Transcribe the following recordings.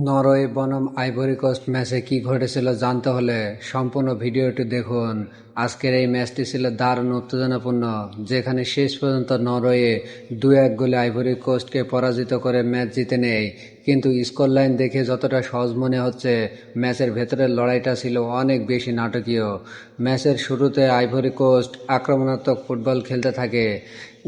Norway বনাম ivory coast ম্যাচে কি ঘটেছিল জানতে হলে সম্পূর্ণ ভিডিওটি দেখুন। আজকের এই ম্যাচটি ছিল দারুণ উত্তেজনাপূর্ণ, যেখানে শেষ পর্যন্ত নরওয়ে 2-1 গোলে আইভরি কোস্টকে পরাজিত করে ম্যাচ জিতে নেয়। কিন্তু স্কোর লাইন দেখে যতটা সহজ মনে হচ্ছে, ম্যাচের ভেতরের লড়াইটা ছিল অনেক বেশি নাটকীয়। ম্যাচের শুরুতে আইভরি কোস্ট আক্রমণাত্মক ফুটবল খেলতে থাকে।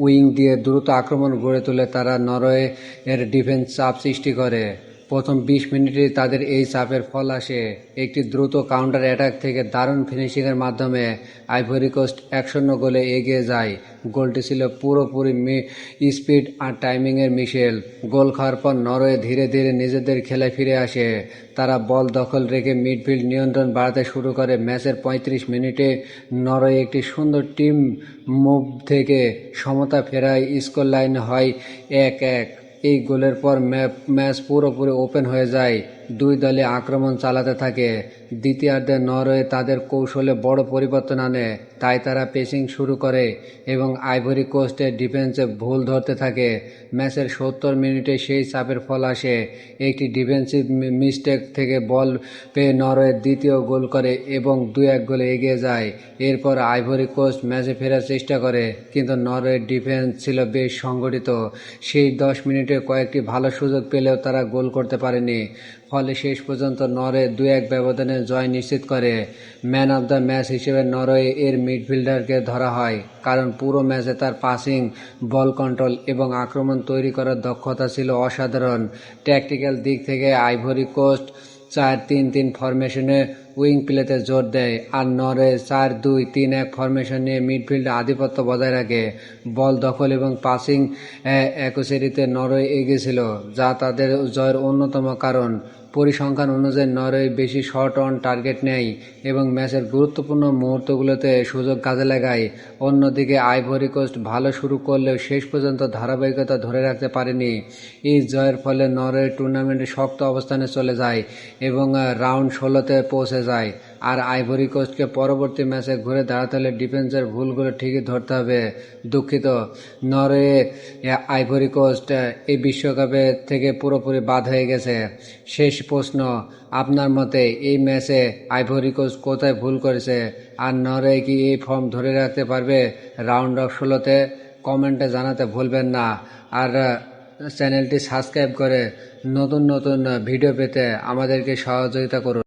উইং দিয়ে দ্রুত আক্রমণ গড়ে তুলে তারা নরওয়ে এর ডিফেন্স চাপ সৃষ্টি করে। প্রথম 20 মিনিটেই তাদের এই চাপের ফল আসে একটি দ্রুত কাউন্টার অ্যাটাক থেকে দারুণ ফিনিশিংয়ের মাধ্যমে আইভরি কোস্ট 1-0 গোলে এগিয়ে যায়। গোলটি ছিল পুরোপুরি স্পিড আর টাইমিংয়ের মিশেল। গোল খাওয়ার পর নরওয়ে ধীরে ধীরে নিজেদের খেলায় ফিরে আসে। তারা বল দখল রেখে মিডফিল্ড নিয়ন্ত্রণ বাড়াতে শুরু করে। ম্যাচের 35 মিনিটে নরওয়ে একটি সুন্দর টিম মুভ থেকে সমতা ফেরায়। স্কোর লাইন হয় 1-1। এই গোলের পর ম্যাচ পুরোপুরি ওপেন হয়ে যায়। দুই দলে আক্রমণ চালাতে থাকে। দ্বিতীয়ার্ধে নরওয়ে তাদের কৌশলে বড় পরিবর্তন আনে, তাই তারা পেসিং শুরু করে এবং আইভরি কোস্টের ডিফেন্সে ভুল ধরতে থাকে। ম্যাচের 70 মিনিটে সেই চাপের ফল আসে। একটি ডিফেন্সিভ মিস্টেক থেকে বল পেয়ে নরওয়ে দ্বিতীয় গোল করে এবং 2-1 গোলে এগিয়ে যায়। এরপর আইভরি কোস্ট ম্যাচে ফেরার চেষ্টা করে, কিন্তু নরওয়ের ডিফেন্স ছিল বেশ সংগঠিত। সেই 10 মিনিটে কয়েকটি ভালো সুযোগ পেলেও তারা গোল করতে পারেনি। ফলে শেষ পর্যন্ত নরওয়ে 2-1 ব্যবধানে জয় নিশ্চিত করে। ম্যান অব দ্য ম্যাচ হিসেবে নরওয়ে এর মিডফিল্ডারকে ধরা হয়, কারণ পুরো ম্যাচে তার পাসিং, বল কন্ট্রোল এবং আক্রমণ তৈরি করার দক্ষতা ছিল অসাধারণ। ট্যাকটিক্যাল দিক থেকে আইভরি কোস্ট 4-3-3 ফরমেশনে উইং প্লেতে জোর দেয়, আর নরওয়ে 4-2-3-1 ফরমেশন নিয়ে মিডফিল্ডে আধিপত্য বজায় রাখে। বল দখল এবং পাসিং অ্যাকুরেসিতে নরওয়ে এগিয়েছিল, যা তাদের জয়ের অন্যতম কারণ। পরিসংখ্যান অনুযায়ী নরওয়ে বেশি শট অন টার্গেট নেয় এবং ম্যাচের গুরুত্বপূর্ণ মুহূর্তগুলোতে সুযোগ কাজে লাগায়। অন্যদিকে আইভরি কোস্ট ভালো শুরু করলেও শেষ পর্যন্ত ধারাবাহিকতা ধরে রাখতে পারেনি। এই জয়ের ফলে নরওয়ে টুর্নামেন্টে শক্ত অবস্থানে চলে যায় এবং রাউন্ড 16-তে পৌঁছে যায়। আর আইভরি কোস্টকে পরবর্তী ম্যাচে ঘুরে দাঁড়াতে হলে ডিফেন্সের ভুলগুলো ঠিকই ধরতে হবে। দুঃখিত, নরওয়ে আইভরি কোস্ট এই বিশ্বকাপে থেকে পুরোপুরি বাদ হয়ে গেছে। শেষ প্রশ্ন, আপনার মতে এই ম্যাচে আইভরি কোস্ট কোথায় ভুল করেছে, আর নরওয়ে কি এই ফর্ম ধরে রাখতে পারবে রাউন্ড অফ 16-তে? কমেন্টে জানাতে ভুলবেন না। আর চ্যানেলটি সাবস্ক্রাইব করে নতুন নতুন ভিডিও পেতে আমাদেরকে সহযোগিতা করুন।